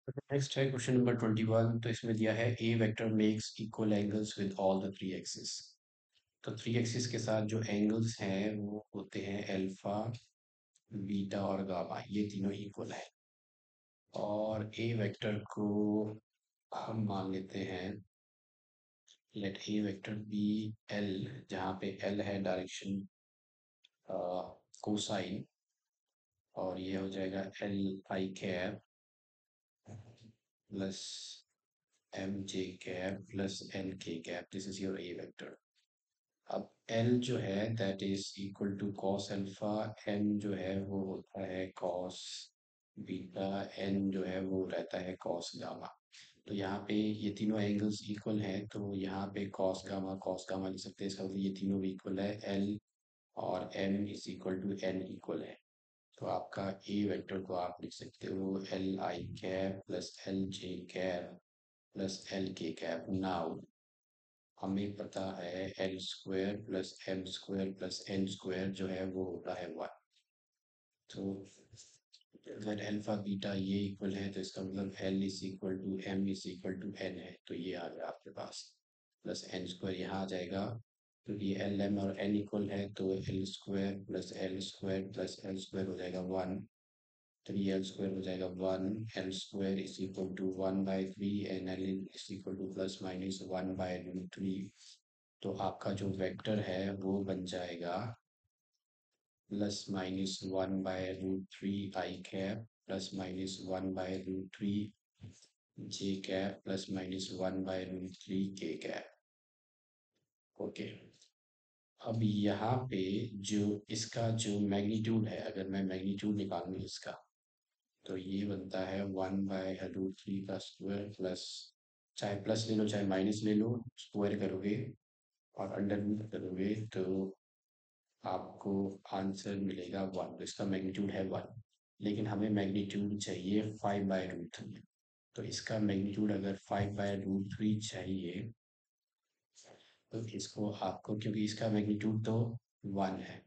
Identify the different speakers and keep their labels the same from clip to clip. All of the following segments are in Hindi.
Speaker 1: नेक्स्ट है क्वेश्चन नंबर 21। तो इसमें दिया है a vector makes equal angles with all the three axis. तो थ्री एक्सिस के साथ जो एंगल्स हैं वो होते हैं अल्फा, बीटा और गामा, ये तीनों इक्वल है। और ए वेक्टर को हम मान लेते हैं, लेट ए वेक्टर बी एल, जहाँ पे एल है डायरेक्शन कोसाइन, और ये हो जाएगा L I cap plus M J cap plus L K cap. This is your a vector. अब एल जो है that is equal to cos alpha, M जो है वो होता है कॉस बीटा, एन जो है वो रहता है कॉस गामा। तो यहाँ पे ये तीनों एंगल्स इक्वल हैं, तो यहाँ पे कॉस गामा लिख सकते हैं। इसका मतलब ये तीनों इक्वल है, एल और M is equal to N equal है। तो आपका ए वेक्टर को आप लिख सकते हो L I cap plus L J cap plus L K cap. Now हमें पता है L square plus M square plus N square जो है वो होता है वन। तो अगर अल्फा बीटा ये इक्वल है तो इसका मतलब L is equal to M is equal to N है, तो ये आ गया आपके पास। प्लस एन स्क्वायर यहाँ आ जाएगा, क्योंकि एल एम और एन इक्वल है तो L square plus L square हो जाएगा वन। थ्री एल स्क्वायर हो जाएगा one, L square is equal to one by three and L is equal to plus minus one by root three. तो आपका जो वेक्टर है वो बन जाएगा plus minus one by root three I cap plus minus one by root three J cap plus minus one by root three के कैप। ओके। अब यहाँ पे जो इसका जो मैग्नीट्यूड है, अगर मैं मैग्नीट्यूड निकालूँ इसका, तो ये बनता है वन बाय रूट थ्री का स्क्वायर प्लस, चाहे प्लस ले लो चाहे माइनस ले लो, स्क्वायर करोगे और अंडर रूट करोगे तो आपको आंसर मिलेगा वन। तो इसका मैग्नीट्यूड है वन, लेकिन हमें मैग्नीट्यूड चाहिए फाइव बाय रूट थ्री। तो इसका मैग्नीट्यूड अगर फाइव बाय रूट थ्री चाहिए तो इसको आपको, क्योंकि इसका मैग्नीट्यूड तो वन है,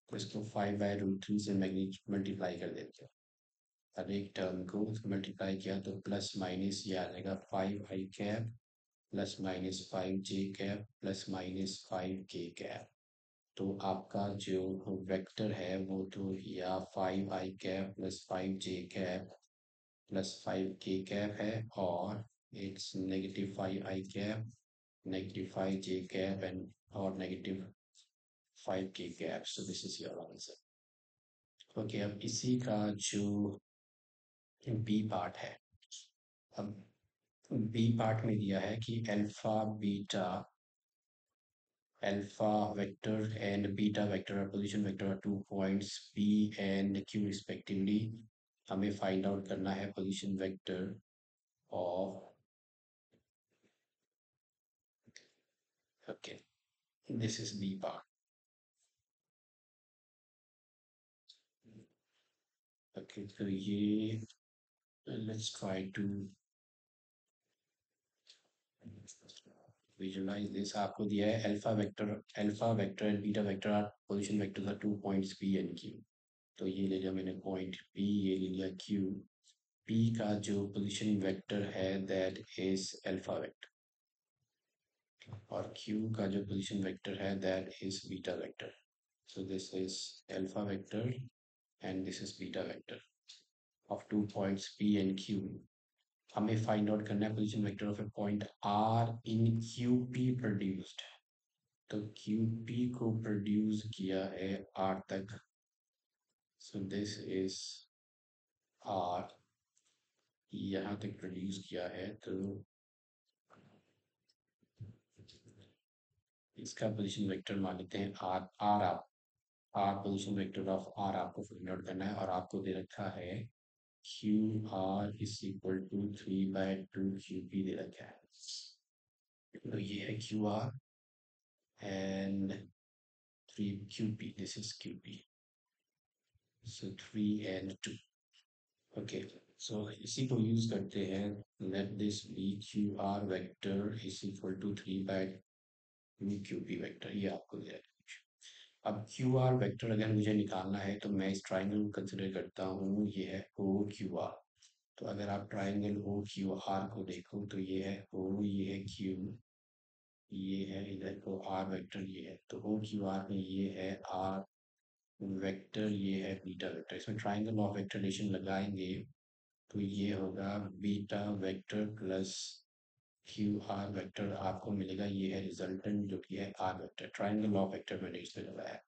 Speaker 1: तो इसको फाइव बाय रूट थ्री से मैग्नीट्यूड मल्टीप्लाई कर देते हैं। हर एक टर्म को मल्टीप्लाई किया तो प्लस माइनस ये आ जाएगा फाइव आई कैप प्लस माइनस फाइव जे कैप प्लस माइनस फाइव के कैप। तो आपका जो वेक्टर है वो तो या फाइव आई कैप प्लस फाइव जे कैप प्लस फाइव के कैप है, और it's negative five I cap negative five J cap and और नेगेटिव फाइव के cap. So this is your answer. Okay, अब इसी का जो बी पार्ट है, अब बी पार्ट में दिया है कि alpha vector and beta vector or position vector are 2 points p and q respectively। हमें फाइंड आउट करना है position vector of, okay, this is B part. Okay, तो ये let's try to visualize this. आपको दिया है alpha vector and beta vector are position vector are 2 points P and Q. तो ये ले लिया मैंने पॉइंट पी, ये ले लिया क्यू। पी का जो पोजीशन वेक्टर है दैट इज अल्फा वेक्टर, और क्यू का जो पोजीशन वेक्टर है that is beta vector. So this is alpha vector and this is beta vector of 2 points P and Q. हमें फाइंड आउट करना है position vector of a point R in Q P produced. तो क्यू पी को प्रोड्यूस किया है आर तक, सो दिस इज आर, यहाँ तक प्रोड्यूस किया है। तो इसका पोजीशन वेक्टर मान लेते हैं R. R position vector of R आपको फाइंड आउट करना है, और आपको दे रखा है Q R is equal to three by two Q P दे रखा है। तो ये है Q R and three Q P, this is Q P. So three and two. Okay, so इसी को यूज करते हैं। Let this be Q R vector is equal to three by two Q P vector, ये आपको दे रखा है। अब क्यू आर वेक्टर अगर मुझे निकालना है तो मैं इस ट्राइंगल को कंसिडर करता हूँ, ये है ओ क्यू आर। तो अगर आप ट्राइंगल ओ क्यू आर को देखो तो ये है ओ, ये है क्यू, ये है इधर को आर वेक्टर, ये है तो ओ क्यू आर में ये है आर वेक्टर, ये है बीटा वेक्टर। इसमें ट्राइंगल ऑफ वेक्टर एडिशन लगाएंगे तो ये होगा beta vector plus Q R vector आपको मिलेगा। ये है रिजल्टेंट जो कि है R vector. Triangle of vector मैंने इसमें लगाया है।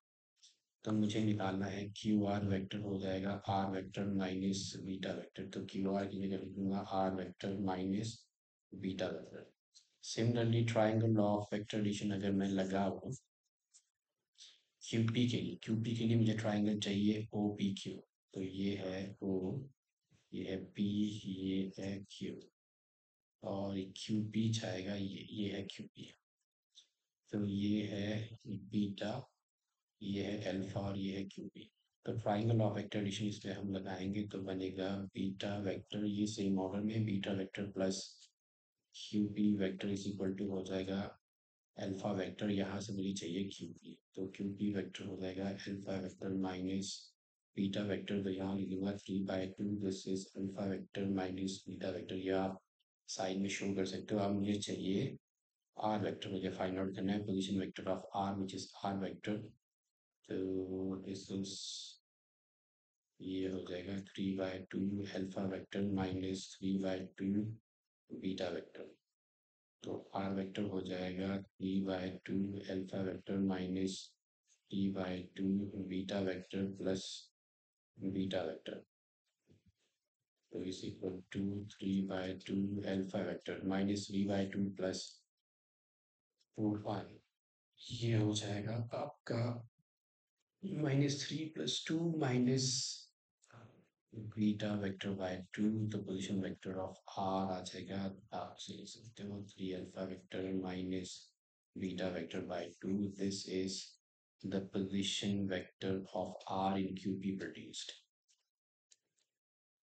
Speaker 1: तो मुझे निकालना है क्यू आर वेक्टर हो जाएगा R vector minus beta vector. तो क्यू आर की जगह लिखूंगा R vector minus beta vector. Similarly triangle of vector addition अगर मैं लगाऊं क्यूपी के लिए, क्यूपी के लिए मुझे ट्राइंगल चाहिए ओ पी क्यू। तो ये है ओ, ये है पी, ये है क्यू, और क्यू पी जाएगा, ये है क्यू पी। तो ये है बीटा, ये है अल्फा, और ये है क्यू पी। तो ट्राइंगल ऑफ वेक्टर एडिशन इसमें हम लगाएंगे तो बनेगा बीटा वेक्टर, ये सेम ऑर्डर में beta vector plus Q P vector is equal to हो जाएगा अल्फा वेक्टर, यहाँ से मुझे चाहिए क्यू पी, तो क्यू पी वेक्टर हो जाएगा alpha vector minus beta vector. तो यहाँ लिखूंगा 3/2, this is alpha vector minus beta vector. ये आप साइड में शो कर सकते हो। अब मुझे चाहिए आर वेक्टर, मुझे फाइंड आउट करना है position vector of R which is R vector. तो दिस इज, ये हो जाएगा 3/2 alpha vector minus 3/2 beta vector. तो आर वेक्टर हो जाएगा 3/2 alpha vector minus 3/2 beta vector plus beta vector. तो is equal to 3/2 alpha vector minus 3/2 plus 4 pi, ये हो जाएगा आपका -3 + 2 माइनस बीटा वेक्टर बाय 2। तो पोजीशन वेक्टर ऑफ आर आ जाएगा, आप से लिख सकते हो 3 alpha vector minus beta vector by 2। This is the position vector of R in QP produced.